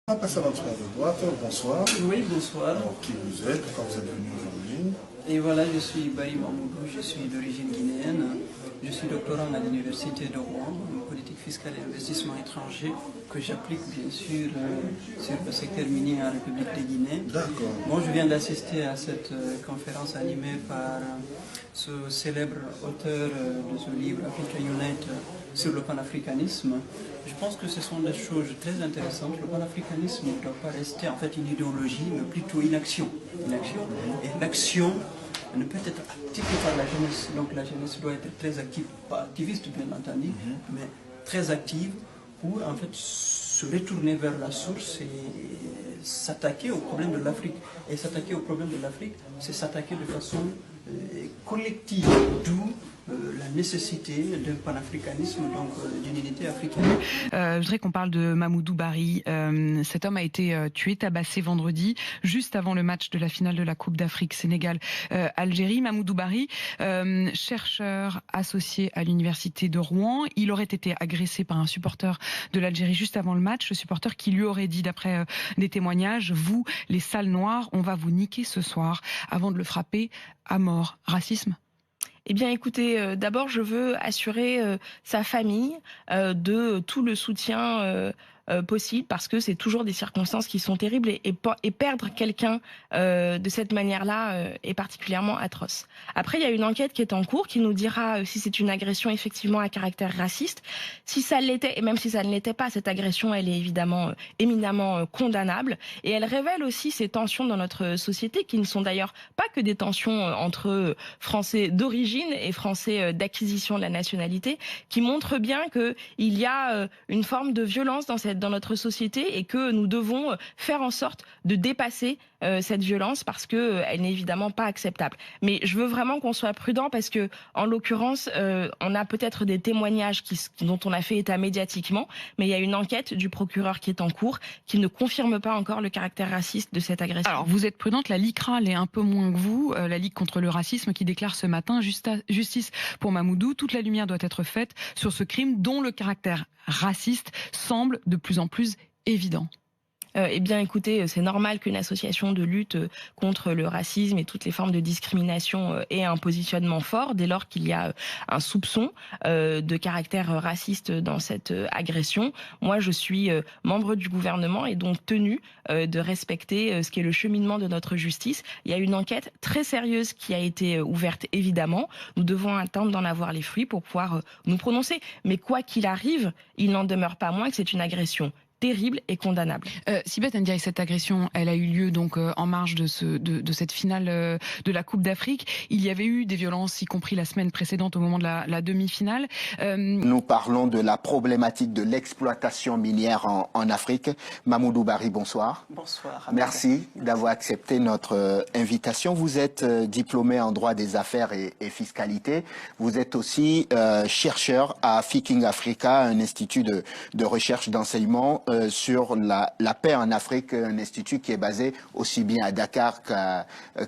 On va passer à votre de droite. Bonsoir. Oui, bonsoir. Alors, qui vous êtes? Pourquoi vous êtes venu aujourd'hui? Et voilà, je suis Bari Mamoudou, je suis d'origine guinéenne. Je suis doctorant à l'université de Rouen en politique fiscale et investissement étranger que j'applique bien sûr sur le secteur minier en République de Guinée. D'accord. Bon, je viens d'assister à cette conférence animée par ce célèbre auteur de ce livre Africa Unite sur le panafricanisme. Je pense que ce sont des choses très intéressantes. Le panafricanisme ne doit pas rester en fait une idéologie, mais plutôt une action. Une action. Et l'action ne peut être activée par la jeunesse. Donc la jeunesse doit être très active, pas activiste bien entendu, mais très active pour en fait se retourner vers la source et s'attaquer au problème de l'Afrique. Et s'attaquer au problème de l'Afrique, c'est s'attaquer de façon collective, d'où la nécessité d'un panafricanisme, donc d'une unité africaine. Je voudrais qu'on parle de Mamoudou Bari. Cet homme a été tué, tabassé vendredi, juste avant le match de la finale de la Coupe d'Afrique Sénégal-Algérie. Mamoudou Bari, chercheur associé à l'université de Rouen. Il aurait été agressé par un supporter de l'Algérie juste avant le match. Le supporter qui lui aurait dit, d'après des témoignages, vous, les sales noirs, on va vous niquer ce soir, avant de le frapper à mort. Racisme ? Eh bien, écoutez, d'abord, je veux assurer sa famille de tout le soutien possible, parce que c'est toujours des circonstances qui sont terribles et perdre quelqu'un de cette manière-là est particulièrement atroce. Après, il y a une enquête qui est en cours qui nous dira si c'est une agression effectivement à caractère raciste. Si ça l'était, et même si ça ne l'était pas, cette agression, elle est évidemment éminemment condamnable, et elle révèle aussi ces tensions dans notre société qui ne sont d'ailleurs pas que des tensions entre Français d'origine et Français d'acquisition de la nationalité, qui montrent bien qu'il y a une forme de violence dans notre société et que nous devons faire en sorte de dépasser cette violence parce qu'elle n'est évidemment pas acceptable. Mais je veux vraiment qu'on soit prudent parce que, en l'occurrence, on a peut-être des témoignages dont on a fait état médiatiquement, mais il y a une enquête du procureur qui est en cours qui ne confirme pas encore le caractère raciste de cette agression. Alors, vous êtes prudente, la LICRA l'est un peu moins que vous, la Ligue contre le racisme, qui déclare ce matin justice pour Mamoudou. Toute la lumière doit être faite sur ce crime dont le caractère raciste semble de plus en plus évident. Eh bien, écoutez, c'est normal qu'une association de lutte contre le racisme et toutes les formes de discrimination ait un positionnement fort dès lors qu'il y a un soupçon de caractère raciste dans cette agression. Moi, je suis membre du gouvernement et donc tenue de respecter ce qui est le cheminement de notre justice. Il y a une enquête très sérieuse qui a été ouverte, évidemment. Nous devons attendre d'en avoir les fruits pour pouvoir nous prononcer. Mais quoi qu'il arrive, il n'en demeure pas moins que c'est une agression terrible et condamnable. Sibeth Ndiaye, cette agression, elle a eu lieu donc en marge de cette finale de la Coupe d'Afrique. Il y avait eu des violences, y compris la semaine précédente au moment de la demi-finale. Nous parlons de la problématique de l'exploitation minière en Afrique. Mamoudou Bari, bonsoir. Bonsoir. Merci d'avoir accepté notre invitation. Vous êtes diplômé en droit des affaires et fiscalité. Vous êtes aussi chercheur à Fiking Africa, un institut de recherche d'enseignement sur la paix en Afrique, un institut qui est basé aussi bien à Dakar qu'à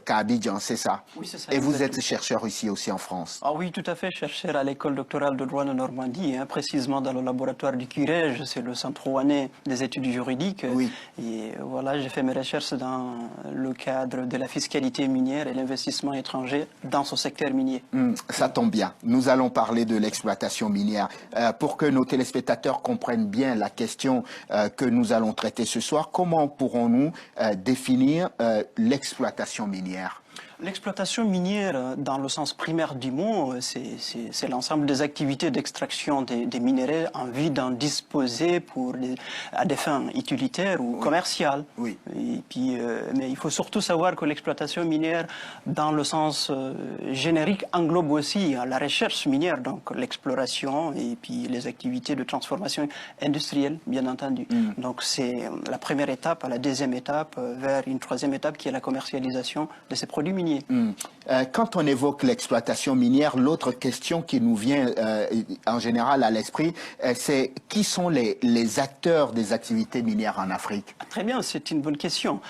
Abidjan, c'est ça? Oui, c'est ça. Et vous êtes chercheur ici aussi en France? Ah oui, tout à fait, chercheur à l'école doctorale de droit de Normandie, précisément dans le laboratoire du CUREJ, c'est le centre rouennais des études juridiques. Oui. Et voilà, j'ai fait mes recherches dans le cadre de la fiscalité minière et l'investissement étranger dans ce secteur minier. Ça tombe bien. Nous allons parler de l'exploitation minière. Pour que nos téléspectateurs comprennent bien la question que nous allons traiter ce soir, comment pourrons-nous définir l'exploitation minière ? L'exploitation minière, dans le sens primaire du mot, c'est l'ensemble des activités d'extraction des minéraux en vue d'en disposer à des fins utilitaires ou commerciales. Oui. Et puis, mais il faut surtout savoir que l'exploitation minière, dans le sens générique, englobe aussi la recherche minière, donc l'exploration et puis les activités de transformation industrielle, bien entendu. Donc c'est la première étape, la deuxième étape, vers une troisième étape qui est la commercialisation de ces produits miniers. Quand on évoque l'exploitation minière, l'autre question qui nous vient en général à l'esprit, c'est qui sont les acteurs des activités minières en Afrique? Très bien, c'est une bonne question.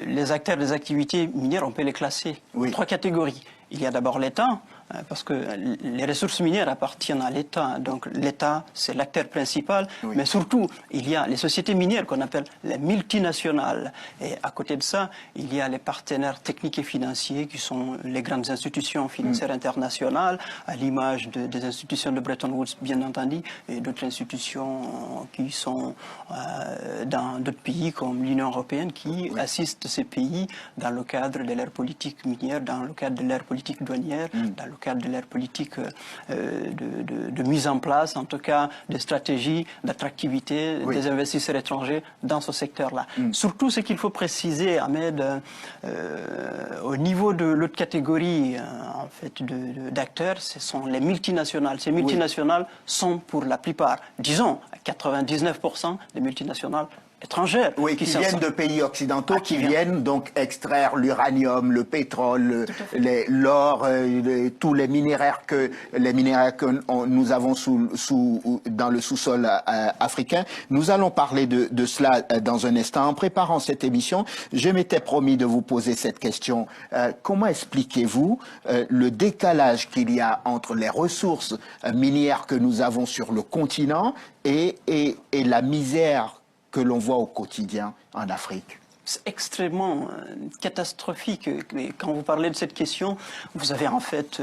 Les acteurs des activités minières, on peut les classer en trois catégories. Il y a d'abord l'État, parce que les ressources minières appartiennent à l'État. Donc l'État, c'est l'acteur principal. Oui. Mais surtout, il y a les sociétés minières qu'on appelle les multinationales. Et à côté de ça, il y a les partenaires techniques et financiers qui sont les grandes institutions financières internationales, à l'image des institutions de Bretton Woods, bien entendu, et d'autres institutions qui sont dans d'autres pays comme l'Union européenne qui assistent ces pays dans le cadre de leur politique minière, dans le cadre de leur politique douanière, dans le cadre de leur politique de mise en place, en tout cas, de stratégies d'attractivité des investisseurs étrangers dans ce secteur-là. Surtout, ce qu'il faut préciser, Ahmed, au niveau de l'autre catégorie en fait, d'acteurs, ce sont les multinationales. Ces multinationales sont pour la plupart, disons, 99% des multinationales étrangères. Oui, qui viennent de pays occidentaux, qui viennent donc extraire l'uranium, le pétrole, l'or, tous les minéraux que nous avons dans le sous-sol africain. Nous allons parler de cela dans un instant. En préparant cette émission, je m'étais promis de vous poser cette question. Comment expliquez-vous le décalage qu'il y a entre les ressources minières que nous avons sur le continent et la misère que l'on voit au quotidien en Afrique? C'est extrêmement catastrophique. Quand vous parlez de cette question, vous avez en fait,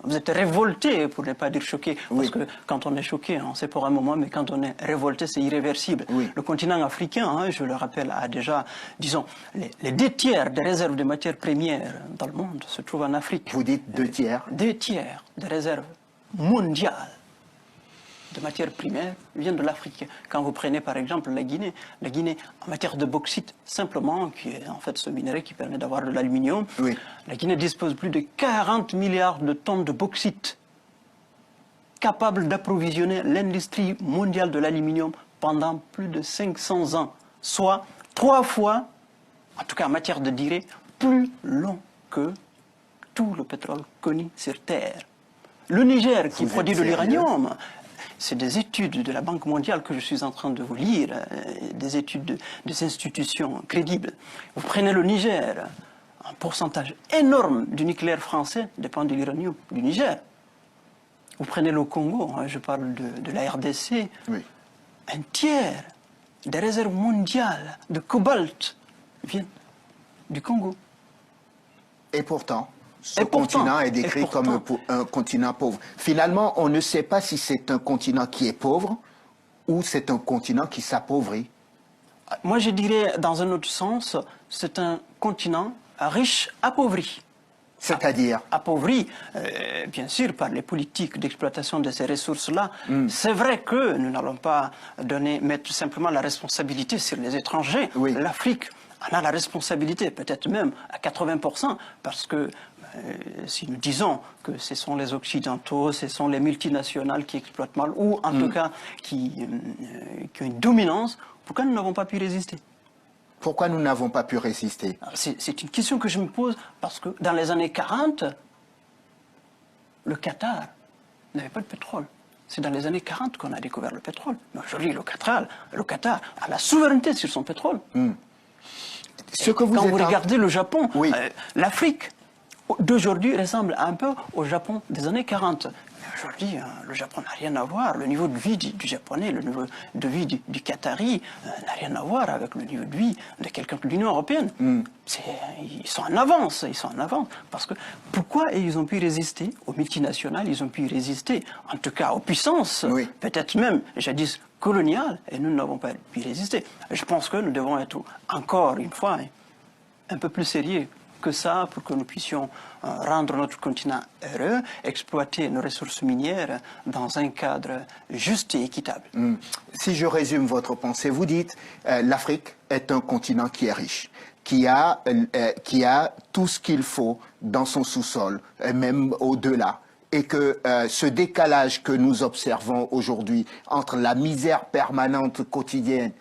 vous êtes révolté, pour ne pas dire choqué, parce que quand on est choqué, on sait pour un moment, mais quand on est révolté, c'est irréversible. Le continent africain, je le rappelle, a déjà, disons, les 2 tiers des réserves de matières premières dans le monde se trouvent en Afrique. Vous dites 2 tiers? 2 tiers des réserves mondiales de matières primaires viennent de l'Afrique. Quand vous prenez par exemple la Guinée en matière de bauxite, simplement, qui est en fait ce minerai qui permet d'avoir de l'aluminium, la Guinée dispose de plus de 40 milliards de tonnes de bauxite, capable d'approvisionner l'industrie mondiale de l'aluminium pendant plus de 500 ans, soit 3 fois, en tout cas en matière de durée, plus long que tout le pétrole connu sur Terre. Le Niger, qui produit de l'uranium, c'est des études de la Banque mondiale que je suis en train de vous lire, des études des institutions crédibles. Vous prenez le Niger, un pourcentage énorme du nucléaire français dépend de l'uranium du Niger. Vous prenez le Congo, je parle de la RDC, un tiers des réserves mondiales de cobalt viennent du Congo. Et pourtant, ce continent est décrit comme un continent pauvre. Finalement, on ne sait pas si c'est un continent qui est pauvre ou c'est un continent qui s'appauvrit. Moi, je dirais, dans un autre sens, c'est un continent riche appauvri. C'est-à-dire appauvri, bien sûr, par les politiques d'exploitation de ces ressources-là. C'est vrai que nous n'allons pas mettre simplement la responsabilité sur les étrangers. L'Afrique en a la responsabilité, peut-être même à 80%, parce que si nous disons que ce sont les Occidentaux, ce sont les multinationales qui exploitent mal, ou en tout cas qui ont une dominance, pourquoi nous n'avons pas pu résister? Pourquoi nous n'avons pas pu résister? C'est une question que je me pose, parce que dans les années 40, le Qatar n'avait pas de pétrole. C'est dans les années 40 qu'on a découvert le pétrole. Mais aujourd'hui, le Qatar a la souveraineté sur son pétrole. Quand vous regardez le Japon, l'Afrique d'aujourd'hui ressemble un peu au Japon des années 40. Aujourd'hui, le Japon n'a rien à voir. Le niveau de vie du Japonais, le niveau de vie du Qatari n'a rien à voir avec le niveau de vie de quelqu'un de l'Union européenne. Ils sont en avance, Parce que pourquoi ils ont pu résister aux multinationales? Ils ont pu résister, en tout cas aux puissances, peut-être même jadis coloniales, et nous n'avons pas pu résister. Je pense que nous devons être encore une fois un peu plus sérieux que ça pour que nous puissions rendre notre continent heureux, exploiter nos ressources minières dans un cadre juste et équitable. Si je résume votre pensée, vous dites l'Afrique est un continent qui est riche, qui a tout ce qu'il faut dans son sous-sol, et même au-delà. Et que ce décalage que nous observons aujourd'hui entre la misère permanente quotidienne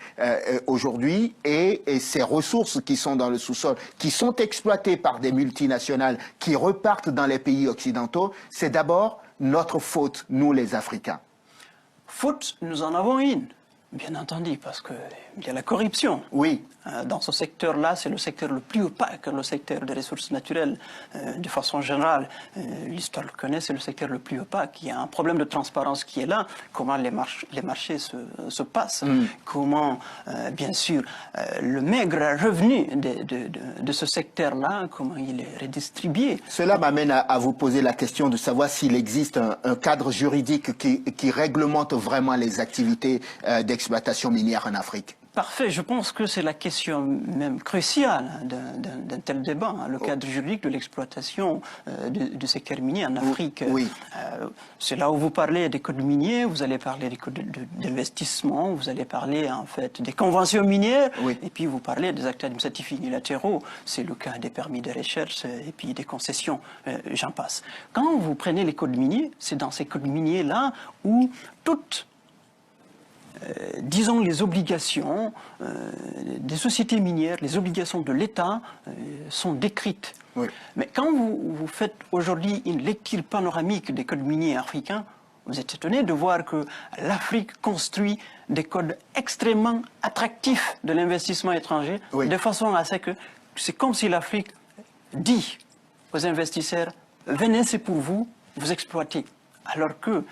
aujourd'hui et ces ressources qui sont dans le sous-sol, qui sont exploitées par des multinationales, qui repartent dans les pays occidentaux, c'est d'abord notre faute, nous les Africains. Faute, nous en avons une. Bien entendu, parce qu'il y a la corruption. Oui. Dans ce secteur-là, c'est le secteur le plus opaque, le secteur des ressources naturelles. De façon générale, l'histoire le connaît, c'est le secteur le plus opaque. Il y a un problème de transparence qui est là. Comment les marchés se passent. Comment, bien sûr, le maigre revenu de ce secteur-là, comment il est redistribué. Cela m'amène à vous poser la question de savoir s'il existe un cadre juridique qui réglemente vraiment les activités d'exploitation minière en Afrique. Parfait, je pense que c'est la question même cruciale d'un tel débat, le cadre juridique de l'exploitation du secteur minier en Afrique. Oui. C'est là où vous parlez des codes miniers, vous allez parler des codes d'investissement, vous allez parler en fait des conventions minières, et puis vous parlez des actes administratifs unilatéraux, c'est le cas des permis de recherche et puis des concessions, j'en passe. Quand vous prenez les codes miniers, c'est dans ces codes miniers-là où toutes disons les obligations des sociétés minières, les obligations de l'État sont décrites. Oui. Mais quand vous faites aujourd'hui une lecture panoramique des codes miniers africains, vous êtes étonné de voir que l'Afrique construit des codes extrêmement attractifs de l'investissement étranger, de façon à ce que c'est comme si l'Afrique dit aux investisseurs, venez, c'est pour vous, vous exploitez. Alors que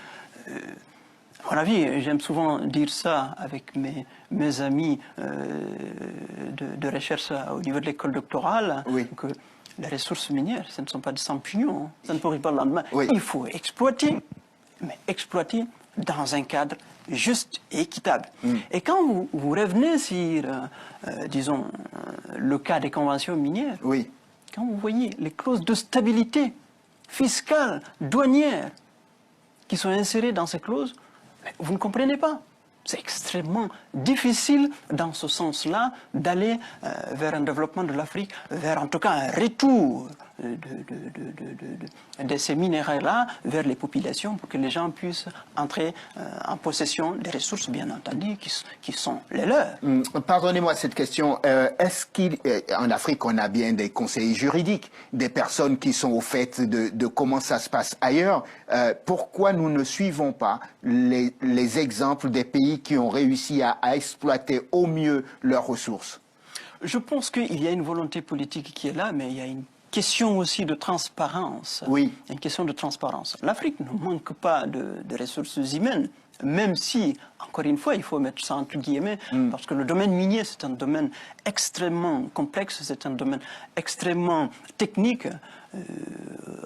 à mon avis, j'aime souvent dire ça avec mes amis de recherche au niveau de l'école doctorale, que les ressources minières, ce ne sont pas des champignons, ça ne pourrit pas le lendemain. Il faut exploiter, mais exploiter dans un cadre juste et équitable. Et quand vous revenez sur, disons, le cas des conventions minières, quand vous voyez les clauses de stabilité fiscale, douanière, qui sont insérées dans ces clauses, vous ne comprenez pas. C'est extrêmement difficile dans ce sens-là d'aller vers un développement de l'Afrique, vers en tout cas un retour de ces minéraux-là vers les populations pour que les gens puissent entrer en possession des ressources, bien entendu, qui sont les leurs. Pardonnez-moi cette question. Est-ce qu'en Afrique, on a bien des conseillers juridiques, des personnes qui sont au fait de comment ça se passe ailleurs? Pourquoi nous ne suivons pas les exemples des pays qui ont réussi à exploiter au mieux leurs ressources? Je pense qu'il y a une volonté politique qui est là, mais il y a une question aussi de transparence. Oui. Une question de transparence. L'Afrique ne manque pas de ressources humaines, même si, encore une fois, il faut mettre ça entre guillemets, parce que le domaine minier, c'est un domaine extrêmement complexe, c'est un domaine extrêmement technique.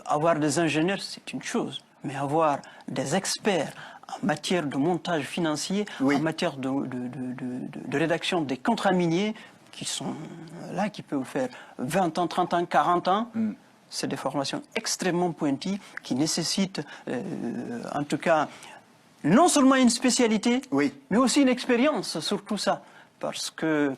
Avoir des ingénieurs, c'est une chose, mais avoir des experts en matière de montage financier, en matière de rédaction des contrats miniers, qui sont là, qui peuvent faire 20 ans, 30 ans, 40 ans, c'est des formations extrêmement pointues qui nécessitent, en tout cas, non seulement une spécialité, mais aussi une expérience sur tout ça. Parce que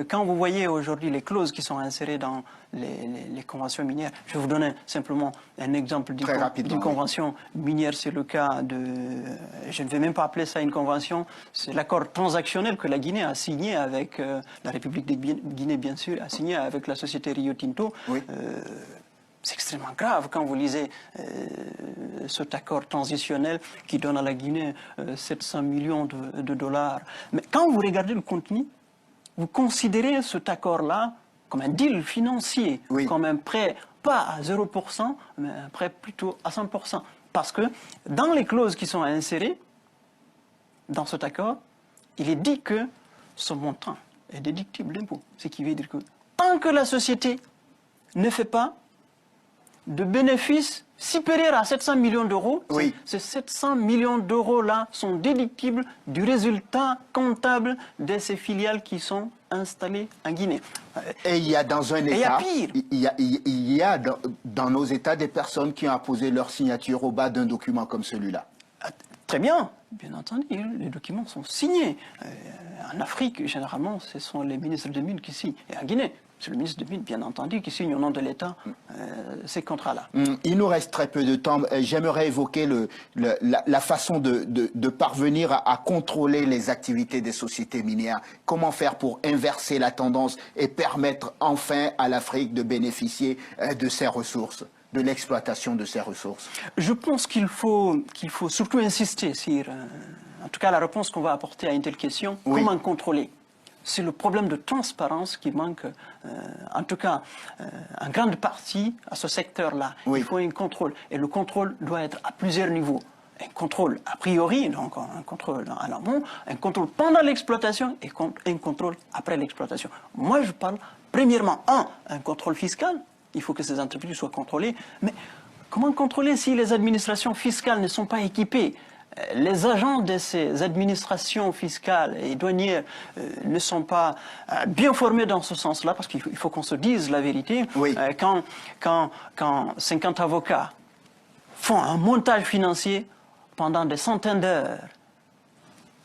quand vous voyez aujourd'hui les clauses qui sont insérées dans les conventions minières, je vais vous donner simplement un exemple d'une convention minière, c'est le cas de, je ne vais même pas appeler ça une convention, c'est l'accord transactionnel que la Guinée a signé avec, la République de Guinée bien sûr, a signé avec la société Rio Tinto. C'est extrêmement grave quand vous lisez cet accord transitionnel qui donne à la Guinée 700 millions de dollars. Mais quand vous regardez le contenu, vous considérez cet accord-là comme un deal financier, comme un prêt, pas à 0%, mais un prêt plutôt à 100%. Parce que dans les clauses qui sont insérées dans cet accord, il est dit que ce montant est déductible d'impôt. Ce qui veut dire que tant que la société ne fait pas de bénéfices supérieurs à 700 millions d'euros, ces 700 millions d'euros-là sont déductibles du résultat comptable de ces filiales qui sont installées en Guinée. Et il y a dans un État, il y a pire. Dans nos États des personnes qui ont apposé leur signature au bas d'un document comme celui-là. Très bien, bien entendu, les documents sont signés. En Afrique, généralement, ce sont les ministres des Mines qui signent. Et en Guinée, c'est le ministre des Mines, bien entendu, qui signe au nom de l'État ces contrats-là. Il nous reste très peu de temps. J'aimerais évoquer la façon de parvenir à contrôler les activités des sociétés minières. Comment faire pour inverser la tendance et permettre enfin à l'Afrique de bénéficier de ses ressources, de l'exploitation de ses ressources? Je pense qu'il faut surtout insister sur en tout cas la réponse qu'on va apporter à une telle question, comment contrôler? C'est le problème de transparence qui manque, en tout cas en grande partie à ce secteur-là. Il faut un contrôle, et le contrôle doit être à plusieurs niveaux. Un contrôle a priori, donc un contrôle en amont, un contrôle pendant l'exploitation et un contrôle après l'exploitation. Moi, je parle premièrement, un contrôle fiscal. Il faut que ces entreprises soient contrôlées. Mais comment contrôler si les administrations fiscales ne sont pas équipées? Les agents de ces administrations fiscales et douanières ne sont pas bien formés dans ce sens-là, parce qu'il faut qu'on se dise la vérité. Quand 50 avocats font un montage financier pendant des centaines d'heures,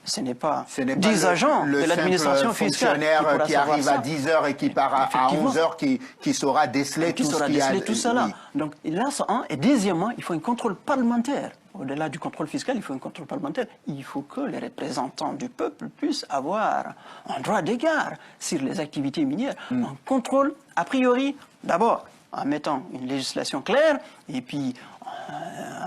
ce n'est pas 10 agents de l'administration fiscale qui arrive à 10 heures et qui part à 11 heures qui saura déceler tout ce qu'il y a. Tout cela. Donc là, c'est un. Et deuxièmement, il faut un contrôle parlementaire. Au-delà du contrôle fiscal, il faut un contrôle parlementaire. Il faut que les représentants du peuple puissent avoir un droit d'égard sur les activités minières. Un contrôle, a priori, d'abord, en mettant une législation claire, et puis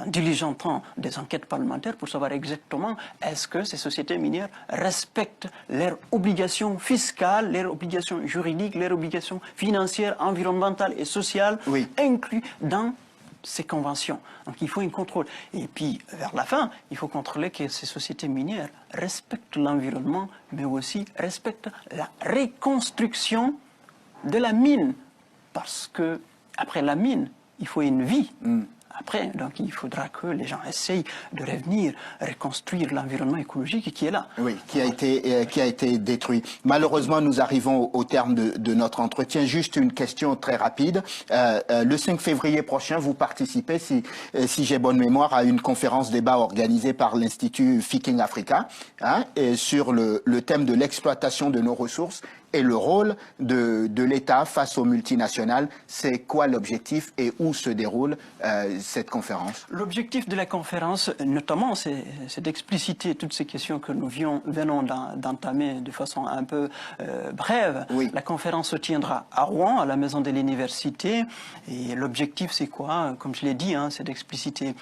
en diligentant des enquêtes parlementaires pour savoir exactement est-ce que ces sociétés minières respectent leurs obligations fiscales, leurs obligations juridiques, leurs obligations financières, environnementales et sociales, inclus dans ces conventions. Donc il faut un contrôle. Et puis, vers la fin, il faut contrôler que ces sociétés minières respectent l'environnement, mais aussi respectent la reconstruction de la mine. Parce que après la mine, il faut une vie. Après, donc il faudra que les gens essayent de revenir reconstruire l'environnement écologique qui est là. Oui, qui a été détruit. Malheureusement, nous arrivons au terme de notre entretien. Juste une question très rapide. Le 5 février prochain, vous participez, si j'ai bonne mémoire, à une conférence débat organisée par l'Institut Ficking Africa sur le thème de l'exploitation de nos ressources et le rôle de l'État face aux multinationales. C'est quoi l'objectif et où se déroule cette conférence? L'objectif de la conférence, notamment, c'est d'expliciter toutes ces questions que nous venons d'entamer de façon un peu brève. La conférence se tiendra à Rouen, à la maison de l'université. Et l'objectif, c'est quoi? Comme je l'ai dit, c'est d'expliciter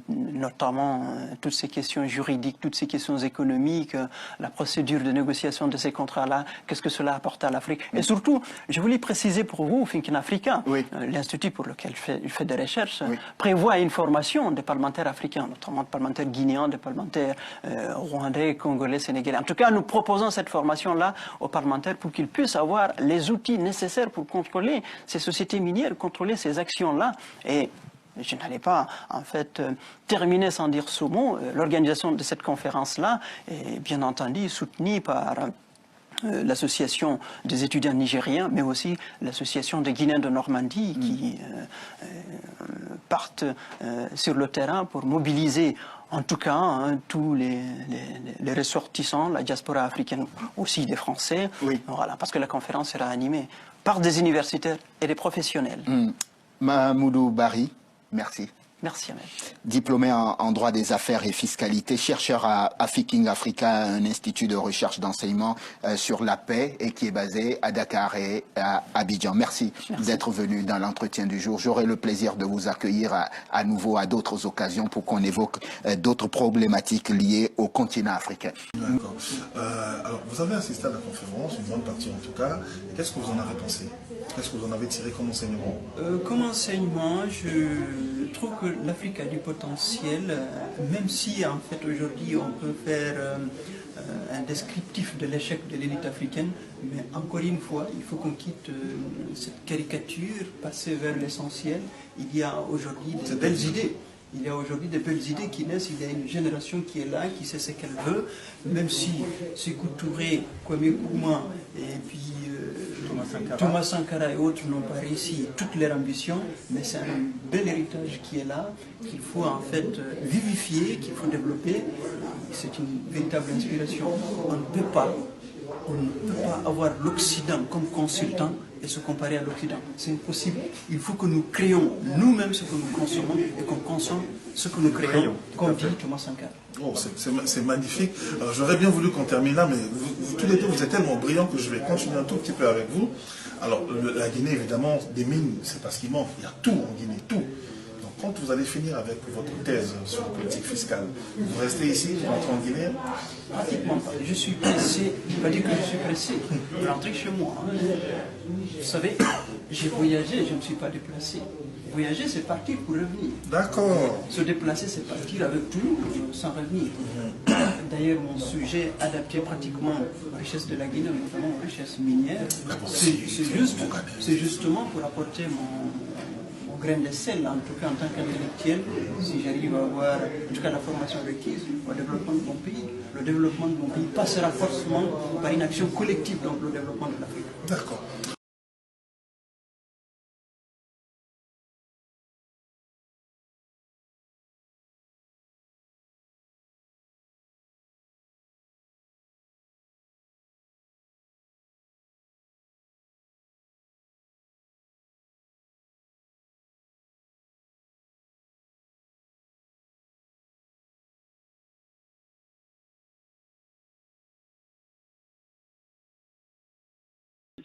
notamment toutes ces questions juridiques, toutes ces questions économiques, la procédure de négociation de ces contrats-là, qu'est-ce que cela apporte à l'Afrique. Et surtout, je voulais préciser pour vous, Thinking Africa, l'institut pour lequel il fait des recherches, prévoit une formation des parlementaires africains, notamment des parlementaires guinéens, des parlementaires rwandais, congolais, sénégalais. En tout cas, nous proposons cette formation-là aux parlementaires pour qu'ils puissent avoir les outils nécessaires pour contrôler ces sociétés minières, contrôler ces actions-là. Et je n'allais pas, en fait, terminer sans dire ce mot. L'organisation de cette conférence-là est bien entendu soutenue par l'association des étudiants nigériens, mais aussi l'association des Guinéens de Normandie qui partent sur le terrain pour mobiliser en tout cas tous les ressortissants, la diaspora africaine aussi des Français, voilà, parce que la conférence sera animée par des universitaires et des professionnels. Mamoudou Barry, merci. Merci Ahmed. Diplômé en droit des affaires et fiscalité, chercheur à Ficking Africa, un institut de recherche d'enseignement sur la paix et qui est basé à Dakar et à Abidjan. Merci. D'être venu dans l'entretien du jour. J'aurai le plaisir de vous accueillir à nouveau à d'autres occasions pour qu'on évoque d'autres problématiques liées au continent africain. D'accord. Alors, vous avez assisté à la conférence, une bonne partie en tout cas. Qu'est-ce que vous en avez pensé? Qu'est-ce que vous en avez tiré comme enseignement? Comme enseignement, je trouve que l'Afrique a du potentiel, même si en fait aujourd'hui on peut faire un descriptif de l'échec de l'élite africaine, mais encore une fois, il faut qu'on quitte cette caricature, passer vers l'essentiel. Il y a aujourd'hui de belles idées. Il y a aujourd'hui de belles idées qui naissent, il y a une génération qui est là, qui sait ce qu'elle veut, même si Sékou Touré, Kwame Nkrumah et puis Thomas Sankara et autres n'ont pas réussi toutes leurs ambitions, mais c'est un bel héritage qui est là, qu'il faut en fait vivifier, qu'il faut développer. C'est une véritable inspiration. On ne peut pas avoir l'Occident comme consultant et se comparer à l'Occident. C'est impossible. Il faut que nous créons nous-mêmes ce que nous consommons et qu'on consomme ce que nous créons, comme dit Thomas Sankara. Oh, c'est magnifique. Alors j'aurais bien voulu qu'on termine là, mais vous, tous les deux, vous êtes tellement brillants que je vais continuer un tout petit peu avec vous. Alors la Guinée, évidemment, des mines, c'est pas ce qui manque. Il y a tout en Guinée, tout. Donc quand vous allez finir avec votre thèse sur la politique fiscale, vous restez ici, vous rentrez en Guinée? Pratiquement pas. Je suis pressé, je ne vais pas dire que je suis pressé de rentrer chez moi. Vous savez, j'ai voyagé, je ne me suis pas déplacé. Voyager, c'est partir pour revenir. D'accord. Se déplacer, c'est partir avec tout, sans revenir. D'ailleurs, mon sujet adapté pratiquement aux richesses de la Guinée, notamment aux richesses minières, c'est justement pour apporter mon grain de sel, en tout cas en tant qu'intellectuel, si j'arrive à avoir en tout cas la formation requise au développement de mon pays. Le développement de mon pays passera forcément par une action collective, donc le développement de l'Afrique. D'accord.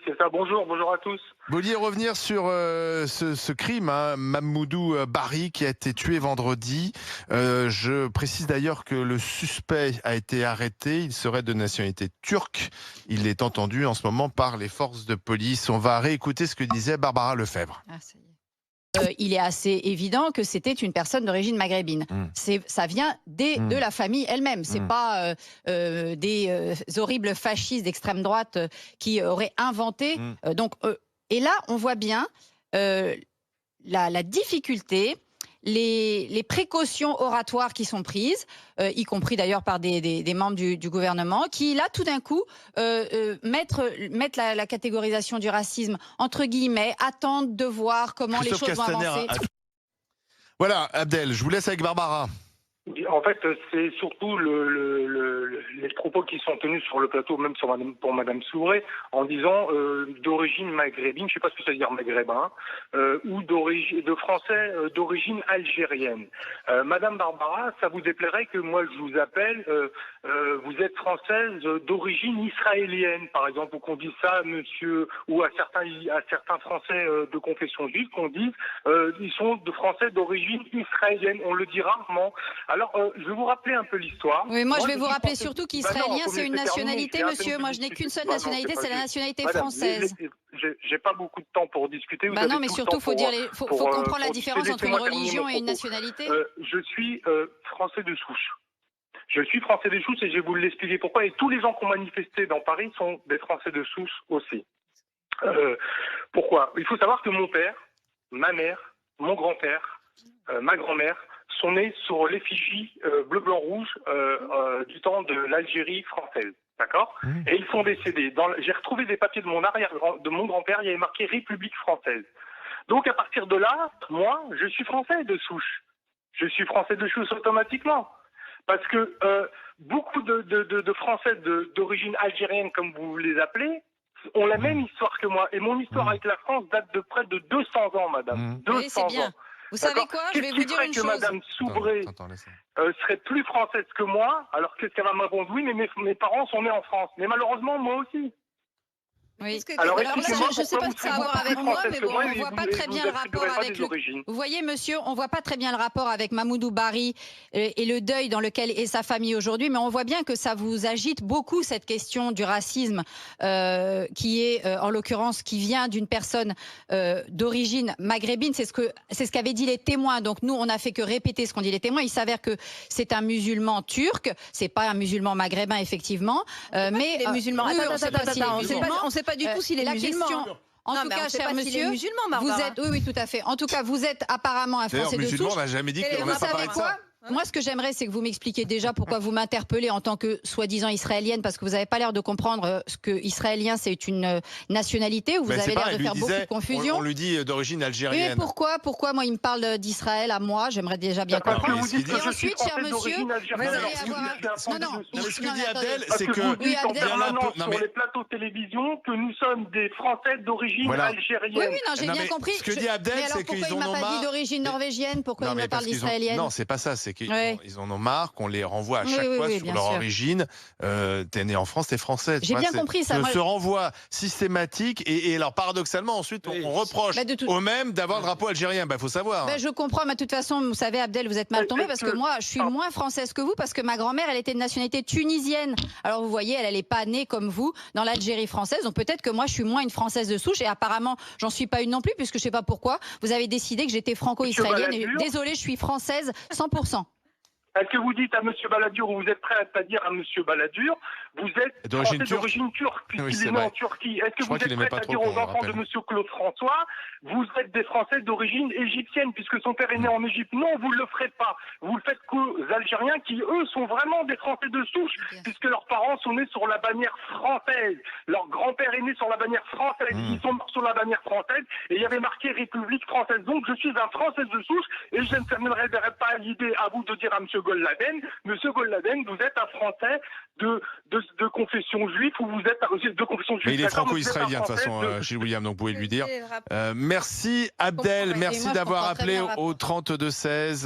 C'est ça, bonjour à tous. Vous vouliez revenir sur ce crime, hein, Mamoudou Bari, qui a été tué vendredi. Je précise d'ailleurs que le suspect a été arrêté. Il serait de nationalité turque. Il est entendu en ce moment par les forces de police. On va réécouter ce que disait Barbara Lefebvre. Ah, ça y est. Il est assez évident que c'était une personne d'origine maghrébine. Ça vient de la famille elle-même. C'est pas des horribles fascistes d'extrême droite qui auraient inventé. Et là, on voit bien la difficulté, les précautions oratoires qui sont prises, y compris d'ailleurs par des membres du gouvernement, qui là tout d'un coup mettent la catégorisation du racisme entre guillemets, attendent de voir comment les choses vont avancer. Voilà, Abdel, je vous laisse avec Barbara. En fait, c'est surtout les propos qui sont tenus sur le plateau, même pour Madame Souré, en disant d'origine maghrébine, je ne sais pas ce que ça veut dire maghrébin, ou de français d'origine algérienne. Madame Barbara, ça vous déplairait que moi je vous appelle, vous êtes française d'origine israélienne, par exemple, ou qu'on dise ça, monsieur, ou à certains Français de confession juive, qu'on dise ils sont de Français d'origine israélienne. On le dit rarement. Alors, je vais vous rappeler un peu l'histoire. Oui, moi je vais vous rappeler surtout qu'israélien, c'est une nationalité, monsieur. Moi, je n'ai qu'une seule nationalité, c'est la nationalité française. J'ai pas beaucoup de temps pour discuter. Non, mais surtout, faut comprendre la différence entre une religion et une nationalité. Je suis français de souche. Je suis français de souche et je vais vous l'expliquer pourquoi. Et tous les gens qui ont manifesté dans Paris sont des Français de souche aussi. Pourquoi? Il faut savoir que mon père, ma mère, mon grand-père, ma grand-mère sont nés sur l'effigie bleu, blanc, rouge du temps de l'Algérie française. D'accord? Et ils sont décédés. J'ai retrouvé des papiers de mon grand-père, il y avait marqué République française. Donc à partir de là, moi, je suis français de souche. Je suis français de souche automatiquement. Parce que beaucoup de Français d'origine algérienne, comme vous les appelez, ont la même histoire que moi. Et mon histoire avec la France date de près de 200 ans, madame. 200 ans. Vous savez quoi? Je vais vous dire une chose. Que Madame Soubré serait plus française que moi, alors qu'est-ce qu'elle va me répondre? Oui, mais mes parents sont nés en France. Mais malheureusement, moi aussi. Oui. Alors là, je ne sais pas ce que ça a à voir avec moi, mais bon, on ne voit pas très bien le rapport avec Vous voyez, monsieur, on ne voit pas très bien le rapport avec Mamoudou Bari et le deuil dans lequel est sa famille aujourd'hui, mais on voit bien que ça vous agite beaucoup, cette question du racisme, qui est, en l'occurrence, qui vient d'une personne d'origine maghrébine. C'est ce qu'avaient dit les témoins. Donc nous, on n'a fait que répéter ce qu'ont dit les témoins. Il s'avère que c'est un musulman turc, c'est pas un musulman maghrébin, effectivement. Mais les musulmans. On sait pas du tout s'il est musulman. En tout cas, cher monsieur, vous êtes, oui, tout à fait. En tout cas, vous êtes apparemment un Français de souche. Musulman, on n'a jamais dit qu'on n'a pas parlé de ça. Moi, ce que j'aimerais, c'est que vous m'expliquiez déjà pourquoi vous m'interpellez en tant que soi-disant israélienne, parce que vous n'avez pas l'air de comprendre ce que israélien, c'est une nationalité, ou vous avez l'air de faire beaucoup de confusion. On lui dit d'origine algérienne. Et pourquoi moi, il me parle d'Israël à moi? J'aimerais déjà bien comprendre. Et ensuite, cher monsieur, vous allez avoir... Non, ce que dit Abdel, c'est que... Oui, Abdel, sur les plateaux de télévision, que nous sommes des Français d'origine algérienne. Oui, non, j'ai bien compris. Ce que dit Abdel, c'est qu'ils en ont marre... Pourquoi il ne m'a pas dit d'origine norvégienne? Pourquoi il me parle d'israélienne? Non, c'est pas ça, c'est qu'ils ils en ont marre qu'on les renvoie à chaque fois sur leur origine. T'es né en France, t'es français. J'ai bien compris ça. Ce renvoi systématique et alors paradoxalement ensuite on reproche aux mêmes d'avoir le drapeau algérien. Faut savoir. Je comprends, mais de toute façon, vous savez, Abdel, vous êtes mal tombé parce que moi, je suis moins française que vous parce que ma grand-mère, elle était de nationalité tunisienne. Alors vous voyez, elle n'est pas née comme vous dans l'Algérie française. Donc peut-être que moi, je suis moins une française de souche et apparemment, j'en suis pas une non plus puisque je sais pas pourquoi. Vous avez décidé que j'étais franco-israélienne et désolée, je suis française 100%. Est-ce que vous dites à M. Balladur, ou vous êtes prêt à dire à M. Balladur, vous êtes français d'origine turque, puisqu'il est né en Turquie. Est-ce que vous êtes prêt à dire aux enfants de M. Claude François, vous êtes des Français d'origine égyptienne, puisque son père est né en Égypte? Non, vous ne le ferez pas. Vous le faites qu'aux Algériens qui, eux, sont vraiment des Français de souche, puisque leurs parents sont nés sur la bannière française. Leur grand-père est né sur la bannière française. Ils sont morts sur la bannière française, et il y avait marqué République française. Donc, je suis un Français de souche, et je ne terminerai pas l'idée à vous de dire à M. Goldladen, Monsieur Goldladen, vous êtes un Français de confession juive ou vous êtes de confession juive. Mais il est franco-israélien de toute façon, Gilles William, donc vous pouvez lui dire. Merci Abdel, merci d'avoir appelé au 32-16.